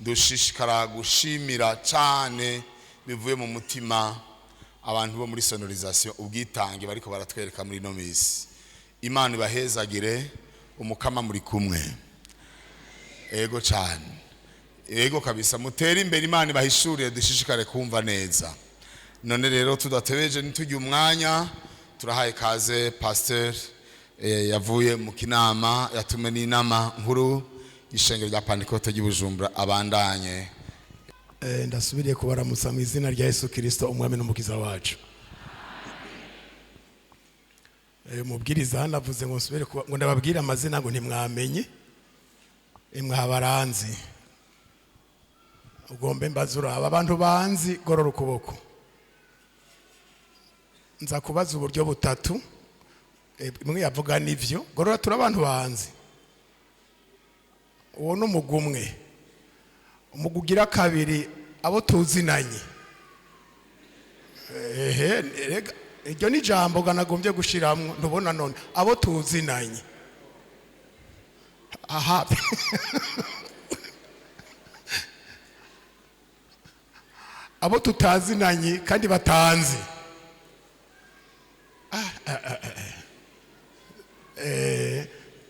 dushishikara gushimira cyane bivuye mu mutima abantu bo muri sonorisation ubwitange bariko baratwereka muri no misi. Imana ibahezagire, umukama muri kumwe. Ego cyane, ego kabisa, mutere imbere, Imana ibahishurire dushishikare kumva neza. None rero tudatebeje nitujye umwanya, turahaye kaze pasteur yavuye mu kinama, yatume n'inama nkuru ishengero rya Pentecote ry'Ubujumbura abandanye. Ndasubiriye kubaramutsa mu izina rya Yesu Kristo umwami n'umukiza wacu. Mubwiriza hanavuze ngo nsubire ngo ndababwira amazina ngo ntimwamenye, mwabaranzi. Ugombe mbazura aba bantu banzi gorora ukuboko. Nza kubaza uburyo butatu, imwe yavuga nivyo, gorora turi abantu banzi. Uwo n'umugumwe. Umugugira kabiri abo tuzinanye. Rega iryo ni jambo ganagombye gushiramwo, ndubona none abo tuzinanye. Aha. Abo tutazinanye kandi batanzi.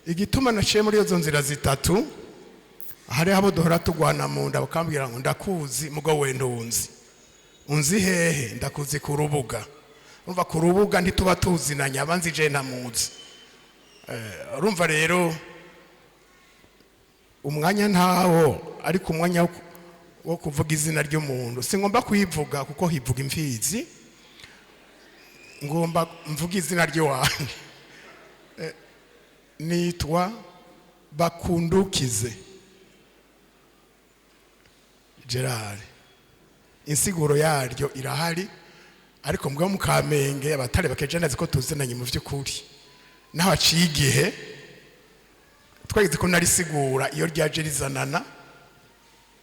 Igituma naciye muri izo nzira zitatu, hari abo duhora tugwana mu nda bakambwira ngo ndakuzi mugo wendo unzi. Unzi hehe? Ndakuzi ku rubuga. Urumva ku rubuga ntituba tuzinanye, abanzi je ntamuzi. Urumva rero umwanya ntawo, ariko umwanya wo kuvuga izina ry'umuntu singomba kuyivuga kuko hivuga imfizi, ngomba mvuga izina ry'uwanjye. Nitwa Bakundukize Gerard. Insiguro yaryo irahari, ariko mbwa mu Kamenge abatare bakejana ziko tuzinanye mu vy'ukuri. Naho aciye igihe twagize ko nari sigura iyo ryaje rizanana,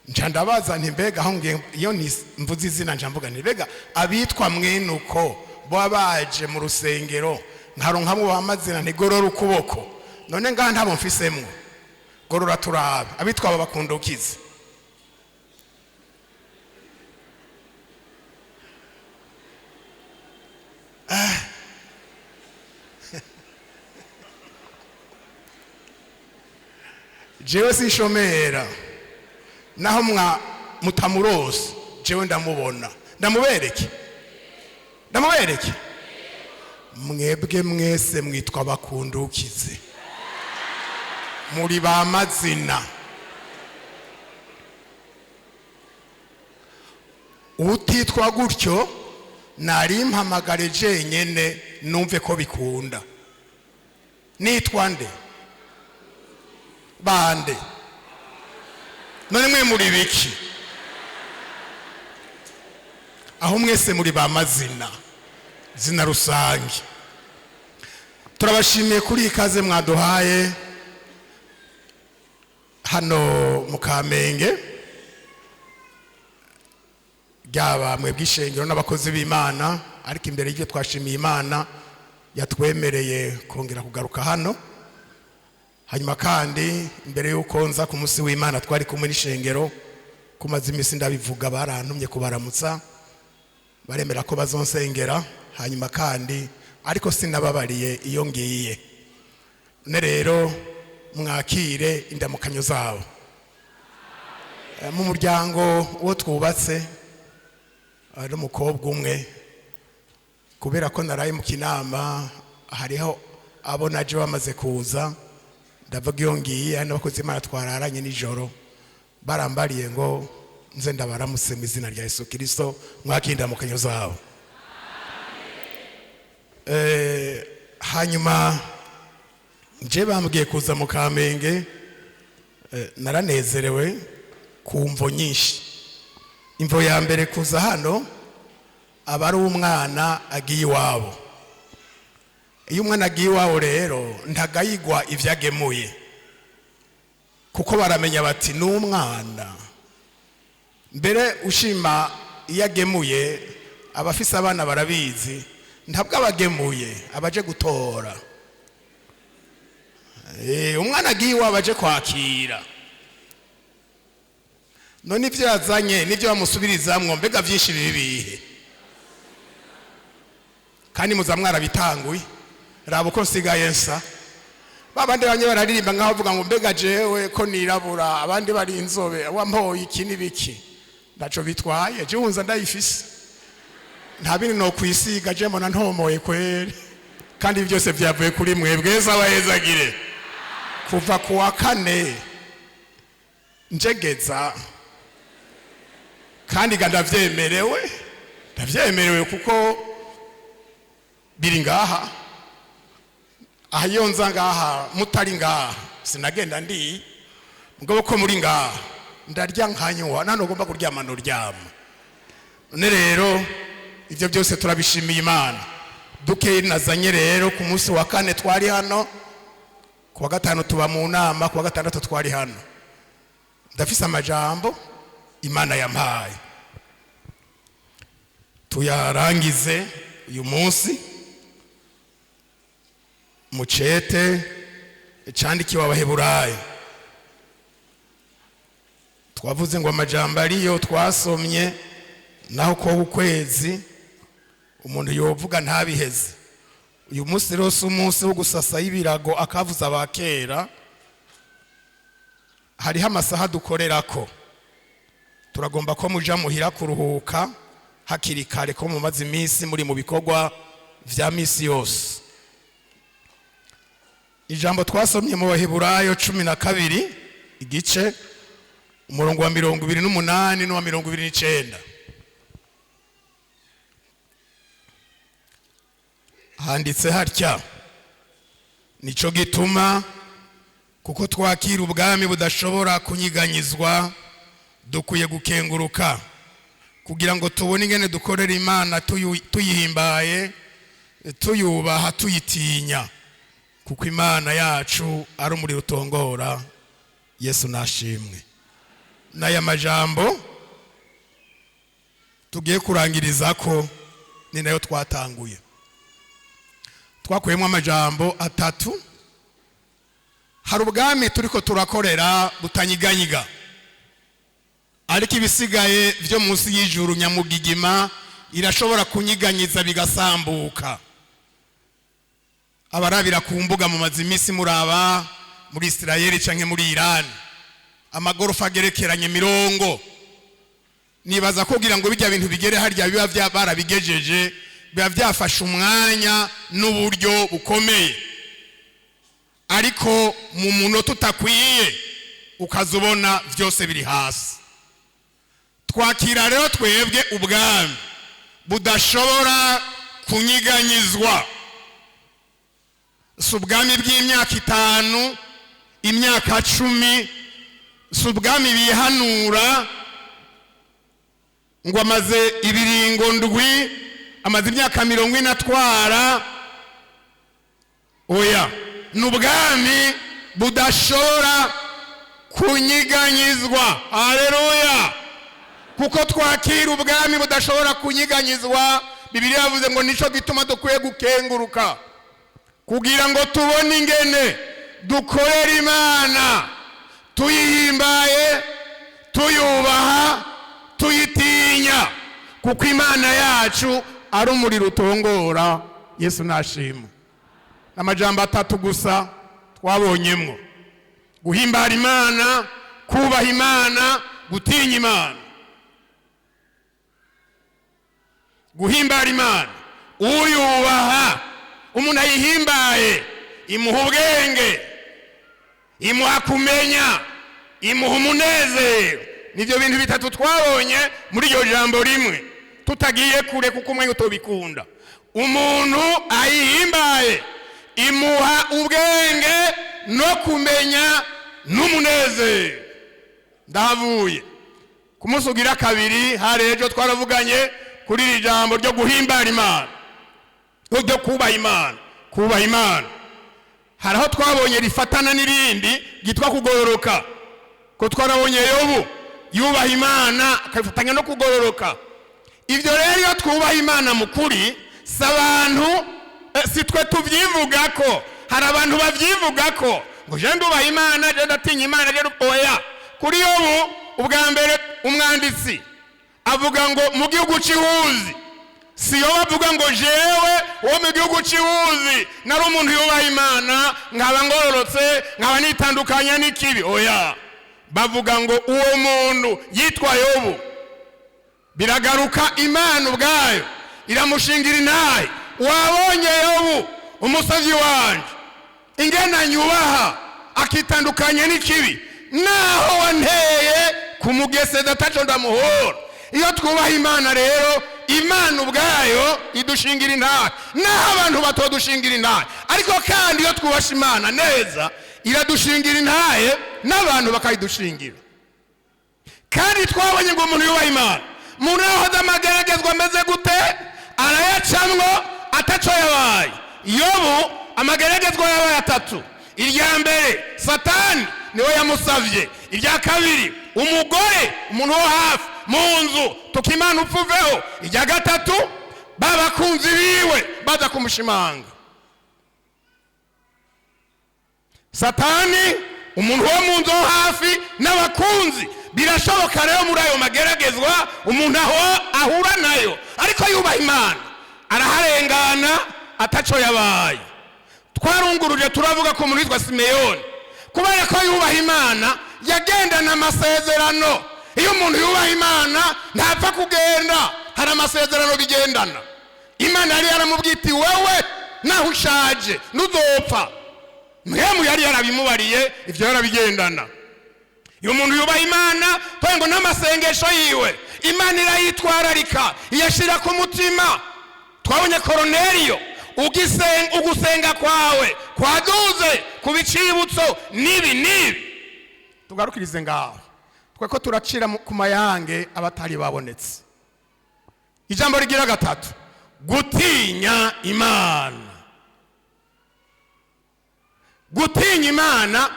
nca ndabaza nti mbega aho ngiye iyo mvuze izina nca mvuga nti mbega abitwa mwenuko bo baje mu rusengero nkaronka mu bamazina nti gorora ukuboko, none ngaha ntabo mfisemwo, gorora turabe abitwa aba Bakundukize. Jewe sinshomera, naho mutamurose jewe ndamubona. Ndamubereke mwebwe mwese mwitwa Bakundukize, muri ba mazina. Utitwa gutyo nari mpamagare jenyene numve ko bikunda. Nitwa nde? Bande. None mwe muri biki? Aho mwese muri ba mazina, zina rusange. Turabashimiye kuri ikaze mwaduhaye hano mu Kamenge, byaba mwe bw'ishengero n'abakozi b'Imana, ariko imbere y'ibyo twashimiye Imana yatwemereye kongera kugaruka hano. Hanyuma kandi imbere y'uko nza ku munsi w'Imana twari kumwe n'ishengero, kumaze imisi ndabivuga barantumye kubaramutsa, baremera ko bazonsengera. Hanyuma kandi ariko sinababariye iyo ngiye. Ne rero mwakire indamukanyo zabo. Mu muryango uwo twubatse ari umukobwa umwe, kubera ko naraye mu kinama hariho abo naje bamaze kuza, ndavuga iyo ngiye n'abakozi Imana twararanye nijoro, barambariye ngo nze ndabaramutse mu izina rya Yesu Kristo, mwakinda mu kanyo zabo. Hanyuma nje bambwiye kuza mu Kamenge, naranezerewe ku mvo nyinshi. Imvo ya mbere kuza hano aba ari umwana agiye iwabo. Iyo umwana agiye iwabo rero ntagayigwa ivyagemuye, kuko baramenya bati n'umwana. Mbere ushima iyo agemuye, abafise abana barabizi, ntabwo abagemuye abaje gutora. Umwana agiye iwabo aje kwakira. none ibyo yazanye n'ibyo bamusubirizamwo mbega byinshi bibihe kandi muzamwara bitanguye raba uko nsigaye nsa babandi banye bararirimba ngaho bavuga ngo mbega jewe ko nirabura abandi bari inzobe wampoye iki nibiki ndaco bitwaye je hunza ndayifise nta bindi no kwisiga je mbona ntomoye kweri kandi byose byavuye kuri mwebwe z'abahezagire kuva ku wa kane njegeza kandi ndavyemerewe kuko biri ngaha ahiyonza ngaha mutari ngaha sinagenda ndi mugabo ko muri ngaha ndarya nkanywa nano ugomba kuryama no ryama none rero ivyo byose turabishimiye Imana duke nazanye rero ku munsi wa kane twari hano ku wa gatanu tuba mu nama ku wa gatandatu twari hano ndafise amajambo Imana yampaye tuyarangize uyu munsi mucete candikiwe abaheburayo twavuze ngo amajambo ariyo twasomye naho ko ukwezi umuntu yovuga ntabiheze uyu munsi rero si umunsi wo gusasa y'ibirago akavuza abakera hariho amasaha dukorerako turagomba ko muja muhira kuruhuka hakiri kare ko mumaze iminsi muri mu bikorwa vya misi yose ijambo twasomye mu baheburayo 12 igice umurongo wa 28 no wa 29 handitse hatya nico gituma kuko twakira ubwami budashobora kunyiganyizwa dukwiye gukenguruka kugira ngo tubone ingene dukorera Imana tuyihimbaye tuyubaha tuyitinya kuko Imana yacu ari umuriro utongora Yesu nashimwe n'aya majambo tugiye kurangiriza ko ni nayo twatanguye twakuyemo amajambo atatu hari ubwami turiko turakorera butanyiganyiga ariko ibisigaye byo munsi y'ijuru nyamugigima irashobora kunyiganyiza bigasambuka abarabira ku mbuga mu mazimisi muraba muri Israeli canke muri Iran amagorofa agerekeranye 100 nibaza kugira ngo bijya bintu bigere harya biba byabarabigejeje biba byafashe umwanya n'uburyo bukomeye ariko mu munota utakwiye ukazubona byose biri hasi twakira rero twebwe ubwami budashobora kunyiganyizwa si ubwami bw'imyaka 5 imyaka 10 si ubwami bihanura ngo amaze ibiringo ndwi amaze imyaka 40 atwara oya n'ubwami budashobora kunyiganyizwa haleluya kuko twakira ubwami budashobora kunyiganyizwa Bibiliya yavuze ngo nico gituma dukwiye gukenguruka kugira ngo tubone ingene dukorera Imana tuyihimbaye tuyubaha tuyitinya kuko Imana yacu ari umuriro utongora Yesu nashimwe amajambo atatu gusa twabonyemwo guhimbara Imana kubaha Imana gutinya Imana guhimbara Imana uyubaha umuntu ayihimbaye imuha ubwenge imuha kumenya imuha umunezero nivyo bintu bitatu twabonye muri iryo jambo rimwe tutagiye kure kuko umwe utobikunda umuntu ayihimbaye imuha ubwenge no kumenya n'umunezero ndahavuye ku munsi ugira kabiri hari ejo twaravuganye kuri iri jambo ryo guhimbara Imana ryo kubaha Imana hari aho twabonye rifatana n'irindi gitwa kugororoka ko twarabonye Yobu yubaha Imana akafatanya no kugororoka ivyo rero iyo twubaha Imana mukuri sabantu si twe tuvyivugako hari abantu bavyivugako ngo je ndubaha Imana je ndatinya Imana je oya kuri Yobu ubwa mbere umwanditsi avuga ngo mu gihugu cy'ihuzi, siyo bavuga ngo jewe wo mu gihugu cy'ihuzi nari umuntu yubaha Imana nkaba ngororotse nkaba nitandukanya n'ikibi. Oya, bavuga ngo uwo muntu yitwa Yobu. Biragaruka Imana ubwayo iramushingira intahe, wabonye Yobu umusazi wanje ingena nyubaha akitandukanya n'ikibi, naho wanteye kumugese dataco ndamuhora. Iyo twubaha Imana rero, Imana ubwayo idushingira intahe, naho abantu batodushingira intahe. Ariko kandi iyo twubasha Imana neza iradushingira intahe n'abantu bakayidushingira. Kandi twabonye ngo umuntu yubaha Imana, umuntu yahoze amageragezwa ameze gute arayacamwo ataco yabaye. Yobu amageragezwa yabaye atatu. Irya mbere Satani niwe yamusavye, irya kabiri umugore umuntu wo hafi mu nzu tukimana upfuveho, irya gatatu babakunzi biwe baza kumushimanga. Satani umuntu wo mu nzu hafi n'abakunzi, birashoboka rero muri ayo mageragezwa umuntu aho ahura nayo, ariko yubaha Imana araharengana ataco yabaye. Twarunguruje turavuga ko muri twa Simeyoni, kubera ko yubaha Imana yagendana amasezerano. Iyo umuntu yubaha Imana ntapfa kugenda, hari amasezerano bigendana. Imana yari yaramubwiti wewe naho ushaje ntuzopfa, mwemu yari yarabimubariye, ivyo yarabigendana. Iyo umuntu yubaha Imana ngo n'amasengesho yiwe Imana irayitwararika iyashira ku mutima. Twabonye Koroneliyo ugusenga kwawe kwaduze ku bicibutso nibi. Tugarukirize ngaho tweko turacira ku mayange abatari babonetse. Ijambo rigira gatatu, gutinya Imana. Gutinya Imana,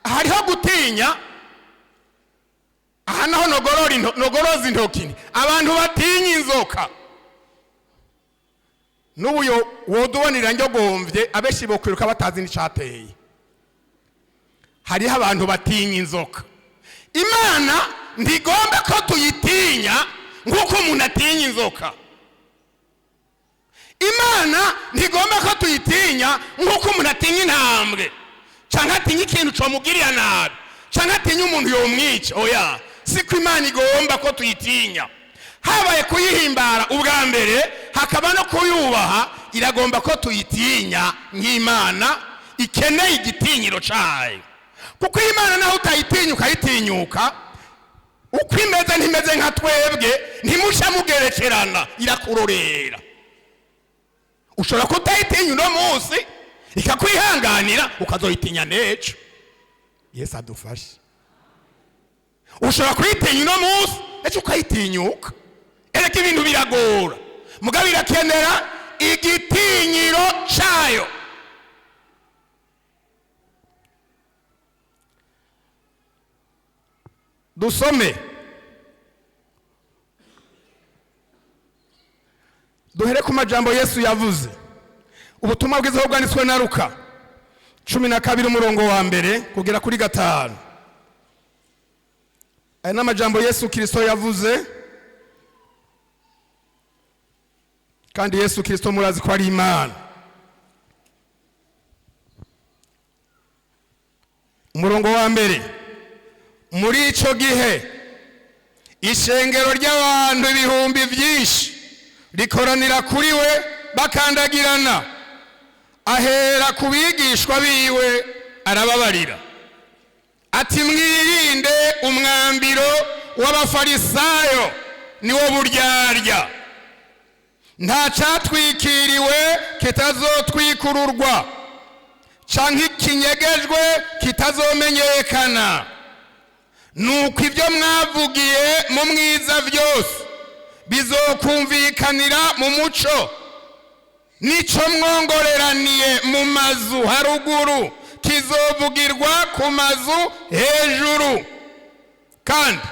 hariho gutinya aha naho nogoroza intoki. Abantu batinya inzoka n'ubuyo wodubonera njogomvye abeshi bokwiruka batazi n'icateye. Hariho abantu batinya inzoka. Imana ndigomba ko tuyitinya nk'uko umuntu atinya inzoka. Imana ntigomba ko tuyitinya nk'uko umuntu atinya intambwe, canke atinya ikintu comugirira nabi, canke atinya umuntu yomwica. Oya, siko Imana igomba ko tuyitinya. Habaye kuyihimbara ubwa mbere hakaba no kuyubaha, iragomba ko tuyitinya nk'Imana ikeneye igitinyiro cayo. Kuko Imana naho utayitinya ukayitinyuka, uko imeze ntimeze nka twebwe, ntimusha mugerekerana, irakurorera. Ushobora kutayitinya uno munsi ikakwihanganira ukazoyitinya nejo. Yesu adufashe. Ushobora kuyitinya uno munsi ejo ukayitinyuka. Ereka ibintu biragora, mugabo irakenera igitinyiro cayo. Dusome duhere ku majambo Yesu yavuze. Ubutumwa bwiza bwanditswe na Luka 12 umurongo wa mbere kugera kuri 5. Aya n'amajambo Yesu Kristo yavuze, kandi Yesu Kristo murazi ko ari Imana. Umurongo wa mbere, muri ico gihe ishengero ry'abantu ibihumbi vyinshi rikoranira kuri we bakandagirana. Ahera ku bigishwa biwe arababarira ati, mwirinde umwambiro w'abafarisayo niwo buryarya, nta catwikiriwe kitazotwikururwa, canke ikinyegejwe kitazomenyekana. Nuko ibyo mwavugiye mu mwiza byose bizokumvikanira mu muco, nico mwongoreraniye mu mazu haruguru kizovugirwa ku mazu hejuru. Kandi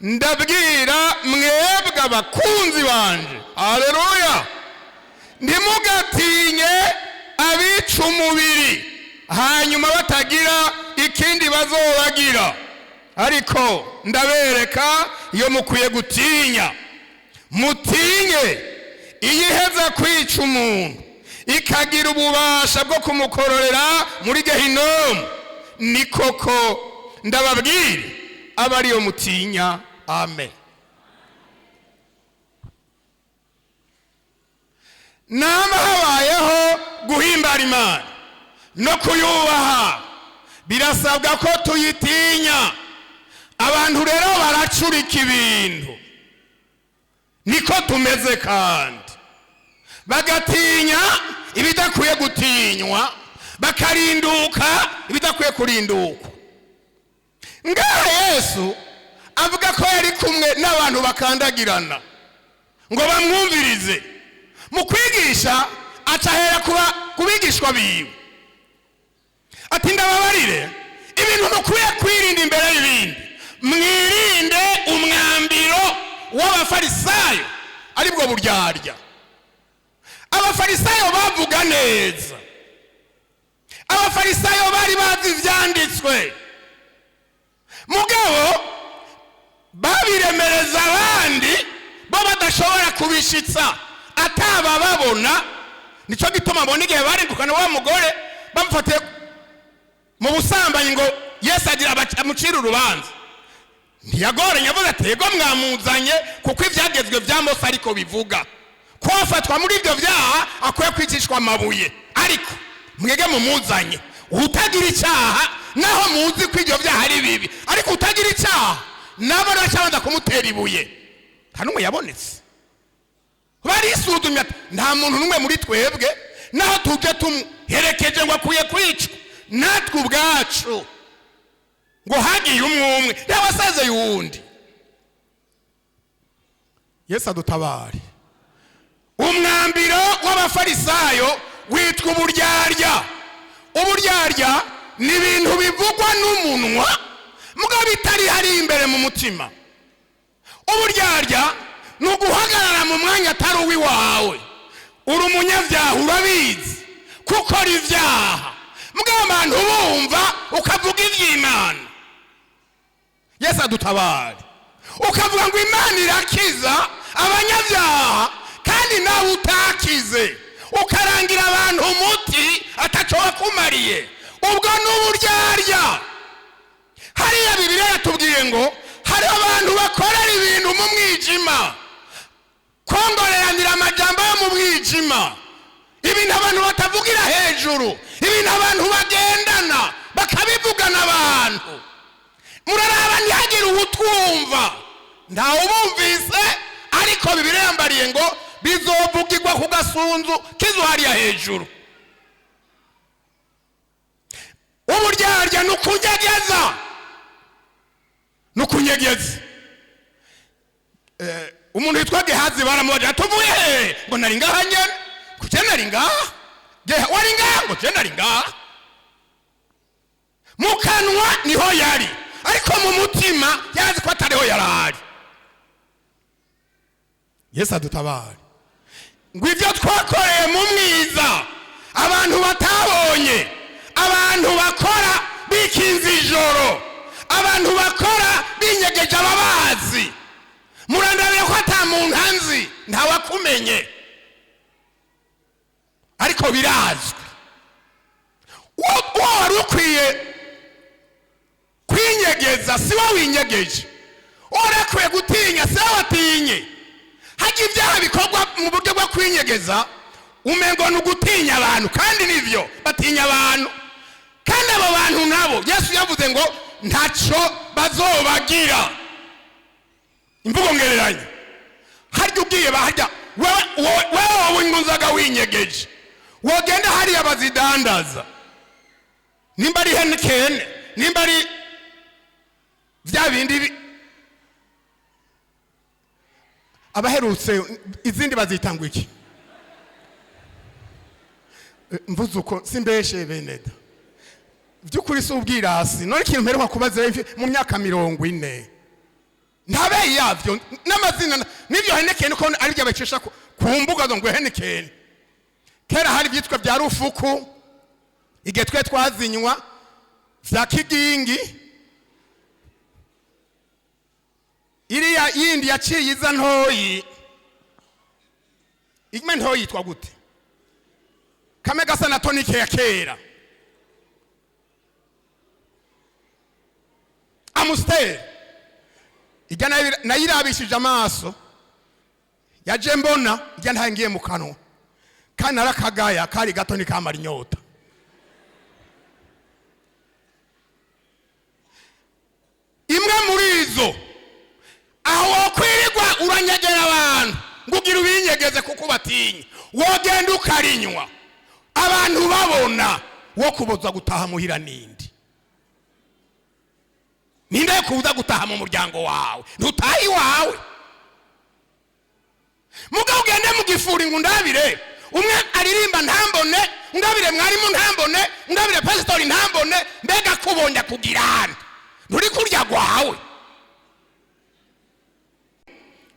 ndabwira mwebwe abakunzi banje, haleluya, ntimugatinye abica umubiri hanyuma batagira ikindi bazobagira. ariko ndabereka iyo mukwiye gutinya. Mutinye iyiheza kwica umuntu ikagira ububasha bwo kumukororera muri Gehinomu. Ni koko ndababwire aba ariyo mutinya. Amen. Nama habayeho guhimbara Imana no kuyubaha, birasabwa ko tuyitinya. Abantu rero baracurika ibintu, niko tumeze kandi bagatinya ibidakwiye gutinywa, bakarinduka ibidakwiye kurindukwa. Ngaha Yesu avuga ko yari kumwe n'abantu bakandagirana ngo bamwumvirize. Mu kwigisha acahera kubigishwa biwe ati ndababarire ibintu mukwiye kwirinda imbere y'ibindi. Mwirinde umwambiro w'abafarisayo, aribwo buryarya. Abafarisayo bavuga neza, abafarisayo bari bazi ivyanditswe, mugabo babiremereza abandi bo badashobora kubishitsa ataba babona. Nico gituma abona igihe barindukana wa mugore bamufatiye mu busambanyi ngo Yesu agira amucira urubanza, ntiyagoranye avuga ati yego mwamuzanye kuko ivyagezwe vya Mose ariko bivuga ko afatwa muri ibyo vyaha akwiye kwicishwa amabuye, ariko mwege mumuzanye utagira icyaha, naho muzi ko ibyo vyaha ari bibi, ariko utagira icyaha nabo bacabanza kumutera ibuye. Nta n'umwe yabonetse. Barisuzumye ati nta muntu n'umwe muri twebwe naho tuje tumuherekeje ngo akwiye kwicwa, natwe ubwacu ngo hagiye umwe yabasaze yundi. Yesu adutabare. Umwambiro w'abafarisayo witwa uburyarya. Uburyarya ni ibintu bivugwa n'umunwa mugabo bitari hari imbere mu mutima. Uburyarya ni uguhagarara mu mwanya atari uwiwawe. Uri umunyabyaha urabizi kuko ari ibyaha, mugabo abantu bumva ukavuga iby'Imana. Yesu adutabare. Ukavuga ngo Imana irakiza abanyabyaha kandi nawe utakize, ukarangira abantu umuti ataco wakumariye. Ubwo n'uburyarya. Hariya Bibiliya yatubwiye ngo hari abantu bakorera ibintu mu mwijima, kongoreranira amajambo yo mu mwijima, ibintu abantu batavugira hejuru, ibintu abantu bagendana bakabivugana abantu. Muraraba ntihagire ubutwumva, ntawe ubumvise, ariko Bibiliya yambariye ngo bizovugirwa ku gasunzu kizo hariya hejuru. Uburyarya nukunyegeza, nukunyegeza. Umuntu yitwa Gehazi baramubaza tuvuye he, ngo nari ngaha nyene. Kuki nari ngaha? Wari ngaha? Ngo je nari ngaha. Mu kanwa niho yari, ariko mu mutima yazi ko atariho yarari. Yesu adutabare. Ngo ivyo twakoreye mu mwiza abantu batabonye, abantu bakora bikinze ijoro, abantu bakora binyegeje ababazi, murandabire ko ata muntu hanzi ntawakumenye, ariko birazwi. Wari ukwiye kwinyegeza, si wowe winyegeje. Urakwiye gutinya, si wowe watinye. Hagi ibyaha bikorwa mu buryo bwo kwinyegeza, umengo n'ugutinya abantu, kandi nivyo batinya abantu. Kandi abo bantu nabo Yesu yavuze ngo ntaco bazobagira. Imvugo ngereranya. Harya ugiye bahajya wewe winguzaga winyegeje, wogenda hariya bazidandaza, nimba ari Heineken, nimba ari vya bindi abaherutse izindi bazitangwa iki? Mvuze uko simbeshe beneda. Byukuri si ubwirasi. None ikintu mperuka kubaza mu myaka 40 ntabe yavyo n'amazina n'ivyo Heineken ko ari byo bacisha ku mbuga zo ngo Heineken. Kera hari byitwa bya rufuku, igihe twe twazinywa vya kigingi, iriya yindi yaciye iza ntoyi, igme ntoyi yitwa gute? Kame gasa na tonike ya kera, Amstel. Ijya nayirabishije amaso, yaje mbona ijya ntangiye mu kanwa, kandi narakagaya kari gato nikamara inyota. Imwe muri izo aho kwirirwa uranyegera abantu ngugira ubinyegeze kuko batinya, wogenda ukarinywa abantu babona, wo kubuza gutaha muhira nindi? Ninde kubuza gutaha mu muryango wawe? Ntutahi wawe. Mugabo ugende mu gifuri ngo ndabire, umwe aririmba ntambone, ndabire mwarimu ntambone, ndabire pastor ntambone, mbega kubonja kugirana nturi kurya gwawe.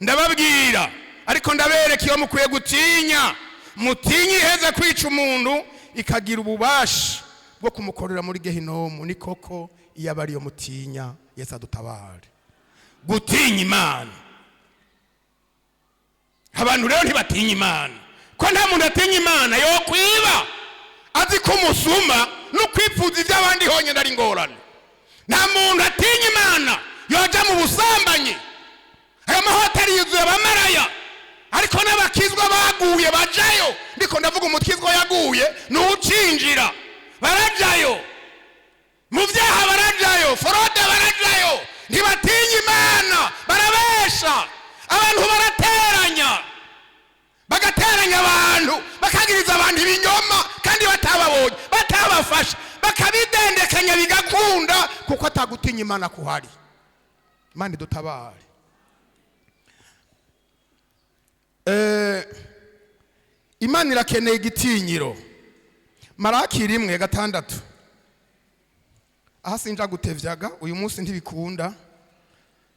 Ndababwira ariko ndabereka iyo mukwiye gutinya, mutinyi heze kwica umuntu ikagira ububasha bwo kumukorera muri gehinomu. Ni koko iyo abari yo mutinya, Yesu adutabare. Gutinya Imana, abantu rero ntibatinya Imana, ko nta muntu atinya Imana yo kwiba azi ko umusuma no kwipfuza iby'abandi honyine ari ngorane. Nta muntu atinya Imana yoja mu busambanyi. Aya mahoteli yuzuye abamaraya, ariko n'abakizwa baguye bajayo. Ndiko ndavuga umukizwa yaguye n'ucinjira barajayo, mu byaha barajayo, forode barajayo. Ntibatinya Imana, barabesha abantu, bagateranya abantu, bakagiriza abantu ibinyoma kandi batababonye, batabafasha, bakabidendekanya bigakunda kuko atagutinya Imana kuhari. Imana idutabare. Imana irakeneye igitinyiro. Malaki 1:6. Aha sinja gutevyaga, uyu munsi ntibikunda,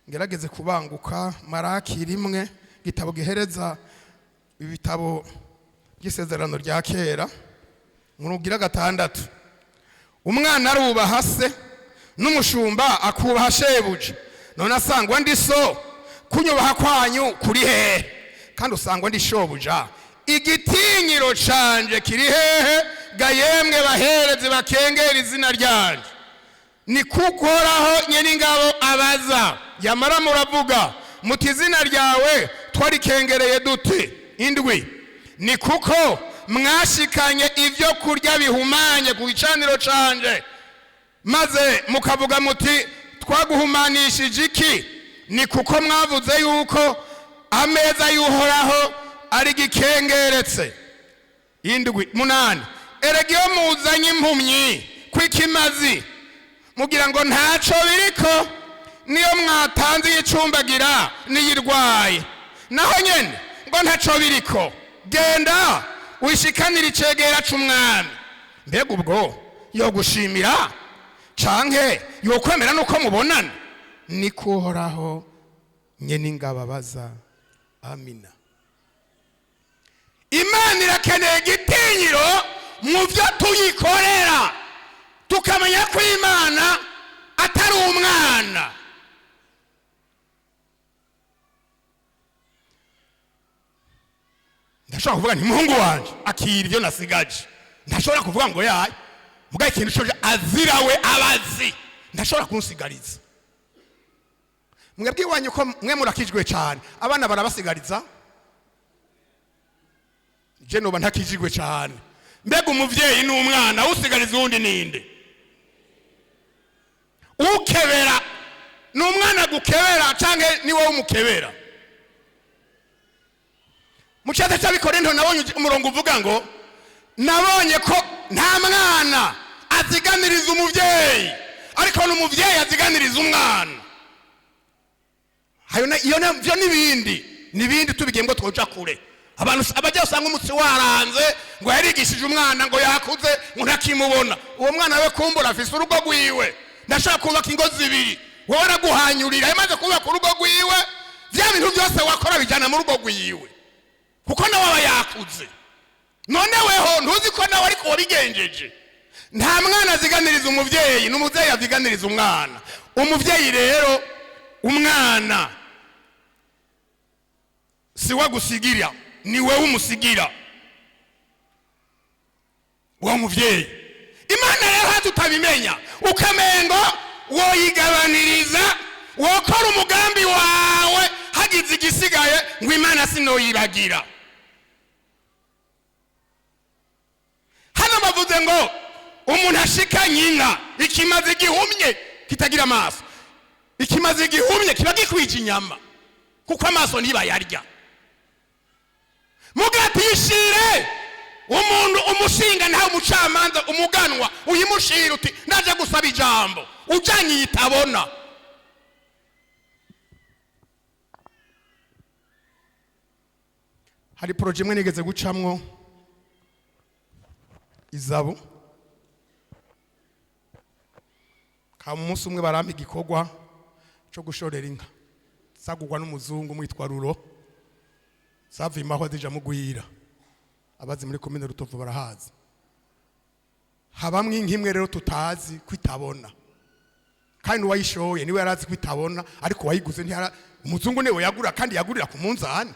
ngerageze kubanguka. Malaki 1, gitabo gihereza ibitabo by'isezerano rya kera, murugira 6. Umwana arubaha se, n'umushumba akubaha shebuja. None asangwa ndi so, kunyubaha kwanyu kuri hehe? Kandi usangwa ndi shobuja. Igitinyiro canje kiri hehe? Ga yemwe bahereze bakengera izina ryanje. Ni kukoraho nyeningabo abaza. Yamara muravuga muti izina ryawe twarikengereye dute? 7. Ni kuko mwashikanye ivyo kurya bihumanye ku gicaniro canje, maze mukavuga muti twaguhumanishije iki? Ni kuko mwavuze yuko ameza y'Uhoraho ari gikengeretse. 8. Erega iyo muzanye impumyi kwikimazi mugira ngo ntaco biriko, niyo mwatanze icumbagira niyirwaye naho nyene ngo ntaco biriko. Genda wishikanira icegera c'umwami. Mbega ubwo yo gushimira canke yo kwemera nuko mubonana? Ni kuhoraho nyene ingababaza. Amina. Imana irakeneye igitinyiro mu byo tuyikorera, tukamenya ko Imana atari umwana. Ndashobora kuvuga nti muhungu wanje akira ibyo nasigaje. Ndashobora kuvuga ngo yaye mugaye ikintu cyo azirawe abazi, ndashobora kunsigariza. Mwebwe wanyu ko mwe murakijwe cyane, abana barabasigariza. Je noba ntakijigwe cyane. Mbega umuvyeyi n'umwana usigariza undi ninde? Ukebera n'umwana gukebera canke ni wowe umukebera? Mu cyate cy'Abikorintho nabonye umurongo uvuga ngo nabonye ko nta mwana aziganiriza umuvyeyi, ariko n'umuvyeyi aziganiriza umwana. Hayo iyo navyo nibindi tubigembo twoja kure. Abantu abajya usanga umutsi waranze ngo yarigishije umwana ngo yakuze ngo ntakimubona. Uwo mwana we kumbura afise urugo rwiwe, ndashaka kubaka ingo zibiri, wowe araguhanyurira. Yamaze kubaka urugo rwiwe, vya bintu byose wakora bijana mu rugo rwiwe kuko nawe aba yakuze. None weho ntuzi ko nawe ariko wabigenjeje. Nta mwana aziganiriza umuvyeyi, n'umuvyeyi aziganiriza umwana. Umuvyeyi rero umwana siwe gusigira ni wewe umusigira wa muvyeyi. Imana rero hatutabimenya ukamengo woyigabaniriza wokora umugambi wawe hagize igisigaye ngo Imana sinoyibagira. Hano bavuze ngo umuntu ashikanye inka ikimaze igihumye kitagira amaso, ikimaze igihumye kiba gikwije inyama kuko amaso niba yarya. Mugatishire umuntu umushinga nta umucamanza umuganwa uyimushira uti ndaje gusaba ijambo ujanye yitabona. Hari projet imwe nigeze gucamwo Izabu, ka munsi umwe barampa igikorwa cyo gushorera inka sagurwa n'umuzungu mwitwa Ruro, savimaho zija mugwira, abazi muri komine Rutovu barahazi. Habamwe inkimwe rero tutazi kwitabona, kandi uwayishoye niwe yarazi kwitabona, ariko wayiguze ntihara umuzungu niwe yagura, kandi yagurira ku munzani.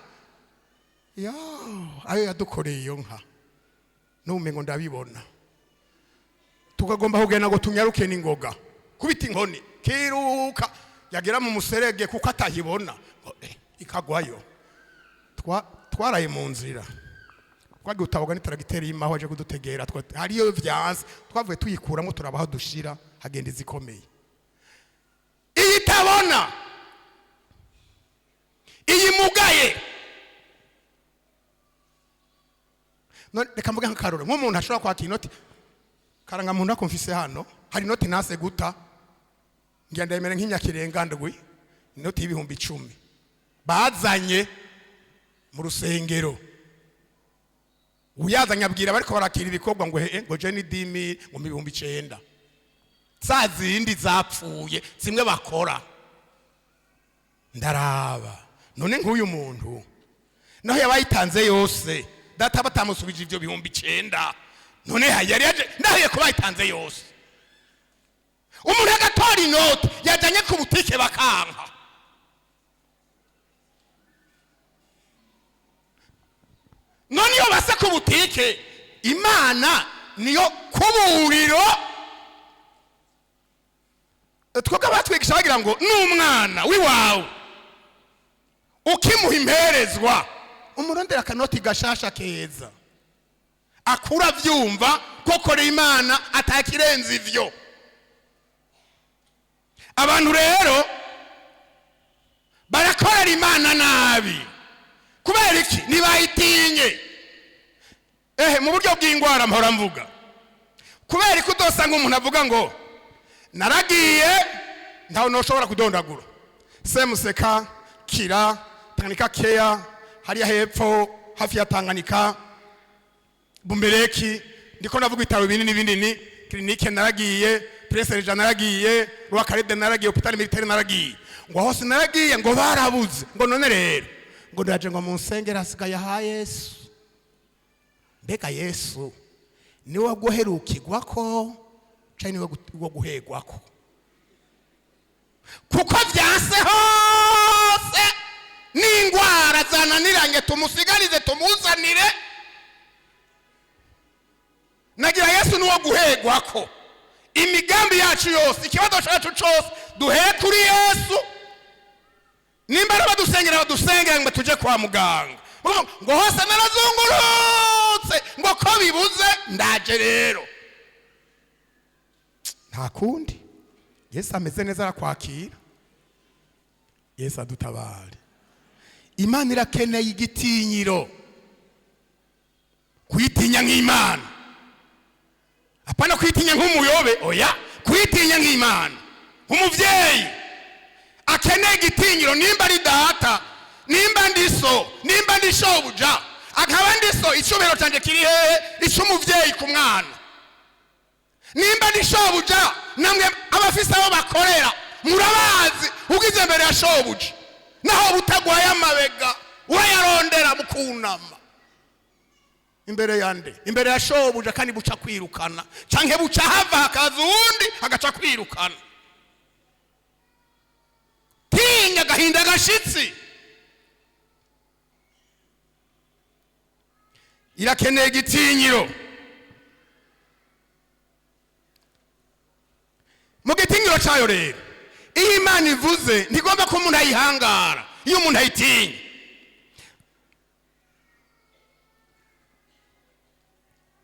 Ayo yadukoreye iyo nka numengo ndabibona, tukagomba kugenda ngo tunyaruke n'ingoga kubita inkoni kiruka yagera mu muserege kuko atahibona ikagwayo. Twaraye mu nzira twagiye utaboga n'itaragiteri yimaho aje kudutegera, hariyo vyanze twavuye tuyikuramo turabaho dushira hagenda izikomeye. Iyitabona iyimugaye none reka mvuga nk'akarore nk'umuntu ashobora kwakira inoti karanga muntu akumfise hano, hari inoti nase guta ngenda yemere nk'inyakirenga ndwi inoti y'ibihumbi 10 bazanye mu rusengero. Uyazanye abwira bariko barakira ibikorwa ngo ngo je ni 10,000 ngo 9,000 zazindi zapfuye zimwe bakora. Ndaraba none nk'uyu muntu naho yabayitanze yose data batamusubije ivyo 9,000 none yari yaje ndahiye kuba yitanze yose. Umuntu agatora inoti yajanye ku butike bakanka, none iyo base ku butike Imana niyo kuburiro. Twebwe batwigisha bagira ngo n'umwana wiwawe ukimuha imperezwa umurondera akanoti gashasha keza akura vyumva koko Imana atakirenza ivyo. Abantu rero barakorera Imana nabi kubera iki? Nibayitinye. Mu buryo bw'ingwara mpora mvuga kubera ko udosanga umuntu avuga ngo naragiye ntaho noshobora kudondagura Semuseka, Kira, Tanganyika Keya, hariya hepfo hafi ya Tanganyika Bumbereki, ndiko navuga ibitaro binini Clinique naragiye, Prince Regis naragiye, Rwakarede naragiye, Hopital Militaire naragiye, ngo hose naragiye ngo barabuze, ngo none rero ngo ndaje ngo munsengera asigaye ha Yesu. Mbega Yesu niwe guherukirwako cyane niwe guhegwako? Kuko vyase hose n'ingwara zananiranye tumusigarize tumuzanire, nagira Yesu niwe guhegwako. Imigambi yacu yose ikibazo cyacu cyose duhere kuri Yesu. Nimba badusengera ngo tuje kwa muganga ngo hose narazungurutse ngo ko bibuze ndaje rero nta kundi. Yesu ameze neza arakwakira. Yesu adutabare. Imana irakeneye igitinyiro, kwitinya nk'Imana, apana kwitinya nk'umuyobe, oya kwitinya nk'Imana. Umuvyeyi akeneye igitinyiro, nimba ari data, nimba ndiso, nimba ndishobuja, akaba ndiso icubero canje kiri hehe icumuvyeyi ku mwana. Nimba ndishobuja namwe abafise abo bakorera murabazi, ugize mbere ya shobuja naho butagwaye amabega urayarondera mukunama imbere yande, imbere ya shobuja, kandi buca kwirukana canke buca hava hakaza uwundi agaca kwirukana. Tinya gahinda gashitsi. irakeneye igitinyiro. Mu gitinyiro cyayo rero, iyo Imana ivuze ntigomba ko umuntu ayihangara, iyo umuntu ayitinya.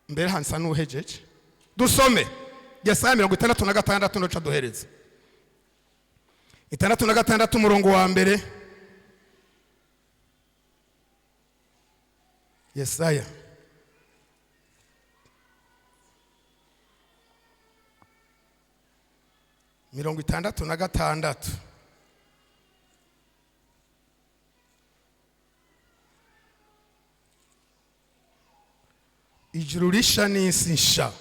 Mbere hansa n'uhejeje dusome Yesaya 66 noca duhereze 66 umurongo wa mbere. Yesaya mirongo 66. Ijuru risha n'isi nsha.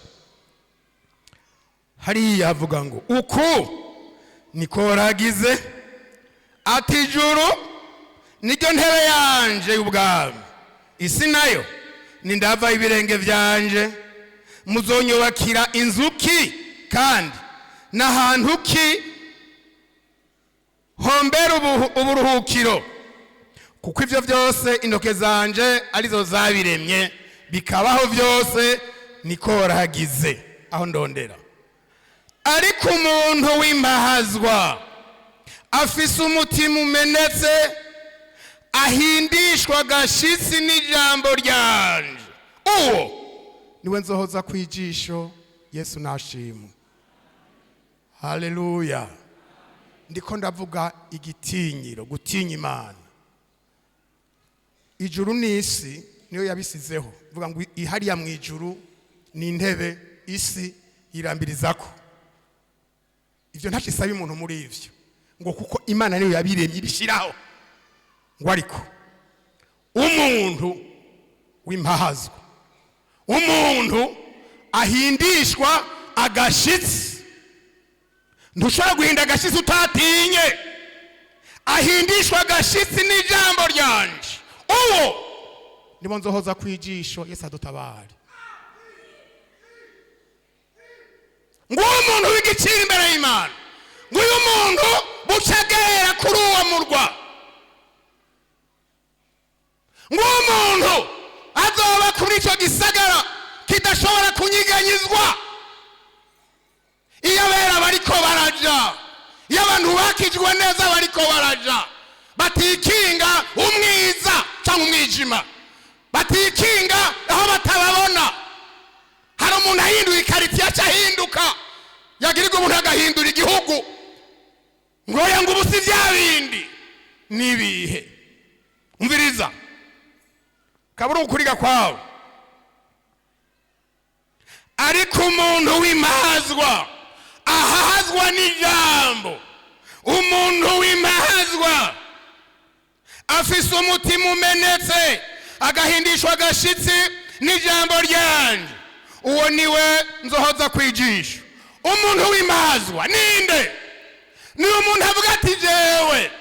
Hariya havuga ngo uku niko ragize ati ijuru niryo ntebe yanje y'ubwami, isi nayo ni ndava ibirenge vyanje. Muzonyubakira inzu ki kandi n'ahantu ki hombera uburuhukiro, kuko ivyo vyose intoke zanje arizo zabiremye, bikabaho vyose niko ragize. Aho ndondera. Ariko umuntu w'impahazwa afise umutima umenetse, ahindishwa agashitsi n'ijambo ryanje, uwo niwe nzohoza kwijisho. Yesu nashimwe. Haleluya. Ndiko ndavuga igitinyiro, gutinya Imana. Ijuru n'isi niyo yabisizeho, vuga ngo ihariya mu ijuru ni intebe, isi irambirizako. Ivyo ntashisaba umuntu muri ivyo, ngo kuko Imana niyo yabiremye ibishiraho. Ngo ariko umuntu w'impahazwa, umuntu ahindishwa agashitsi. Ntushobora guhinda agashitsi utatinye. Ahindishwa agashitsi n'ijambo ryanje, uwo nibo nzohoza kwijisho. Yesu adutabare. Nguwo umuntu w'igiciro imbere y'Imana, nguyu muntu bucagera kuri uwo murwa, nguwo muntu azoba kuri ico gisagara kidashobora kunyiganyizwa. Iyo abera bariko baraja, iyo abantu bakijwe neza bariko baraja, batikinga umwiza cyangwa umwijima, batikinga aho batababona. Hari umuntu ahinduye ikaritiya cyahinduka, yagirirwa umuntu agahindura igihugu. Ngoya ngo ubusi vya bindi nibihe. Umviriza kabura ukuriga kwawe. Ariko umuntu w'impahazwa ahahazwa n'ijambo, umuntu w'impahazwa afise umutima umenetse, agahindishwa agashitsi n'ijambo ryanje, uwo niwe nzohoza kwijisha. Umuntu w'impahazwa ninde? Ni umuntu avuga ati jewe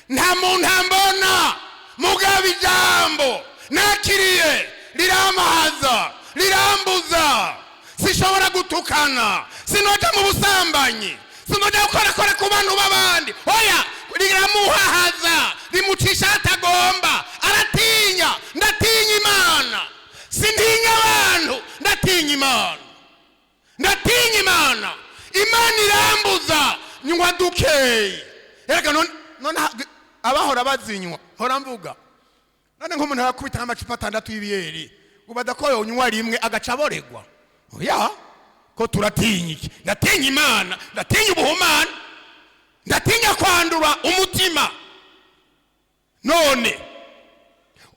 nta muntu ambona, mugabo ijambo nakiriye riramahaza, rirambuza. Sishobora gutukana, sinoja mu busambanyi, sinoja gukora ku bantu b'abandi. Oya, riramuhahaza, rimucisha atagomba. Aratinya. Ndatinya Imana. Sintinya abantu, ndatinya Imana. Ndatinya Imana. Imana irambuza nywa dukeye. Erega none abahora bazinywa hora mvuga. None nk'umuntu yakubita amacupa 6 y'ibiyeri, ubada ko yonywa rimwe agaca aboregwa. Oya, ko turatinya iki? Ndatinya Imana, ndatinya ubuhumana, ndatinya kwandura umutima. None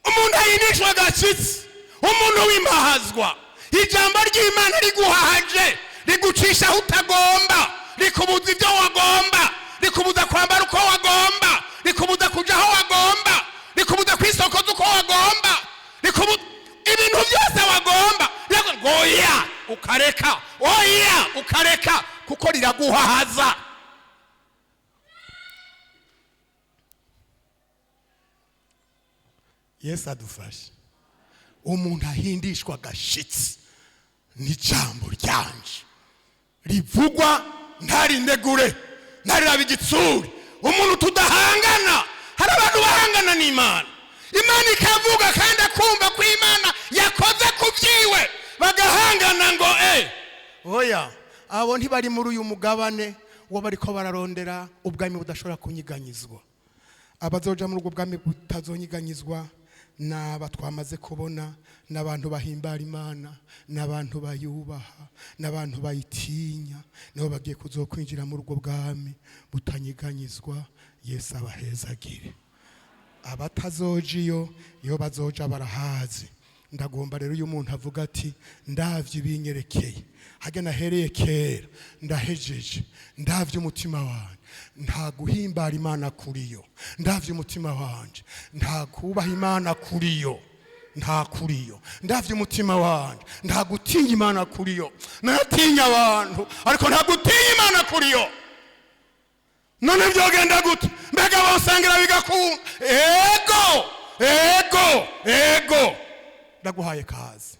umuntu ayinishwa agashitsi, umuntu w'impahazwa, ijambo ry'Imana riguhahaje, rigucisha aho utagomba, rikubuza ibyo wagomba, rikubuza kwambara uko wagomba, rikubuza kuja aho wagomba, rikubuza kwisokoza uko wagomba, rikubuza ibintu byose wagomba. Oya ukareka, oya ukareka, kuko riraguhahaza. Yesu adufashe. Umuntu ahindishwa agashitsi n'ijambo ryanje, rivugwa ntarindegure, ntariraba igitsuri. Umuntu tudahangana, hari abantu bahangana n'Imana. imana ikavuga kandi akumva ko imana yakoze ku byiwe bagahangana ngo oya abo ntibari muri uyu mugabane wo bariko bararondera ubwami budashobora kunyiganyizwa. Abazoja muri ubwo bwami butazonyiganyizwa n'aba twamaze kubona, n'abantu bahimbara imana, n'abantu bayubaha, n'abantu bayitinya, nabo bagiye kuzokwinjira muri ubwo bwami butanyiganyizwa. Yesu abahezagire. Abatazoja iyo bazoja barahazi. Ndagomba rero uyu muntu avuga ati ndavye ibinyerekeye hage nahereye kera ndahejeje, ndavye umutima wanje nta guhimbara imana kuriyo, ndavye umutima wanje nta kubaha imana kuriyo, nta kuriyo, ndavye umutima wanje nta gutinya imana kuriyo. Natinya abantu ariko nta gutinya imana kuriyo. None byogenda gute? Mbega bosangira bigakunda? Ego ndaguhaye kazi.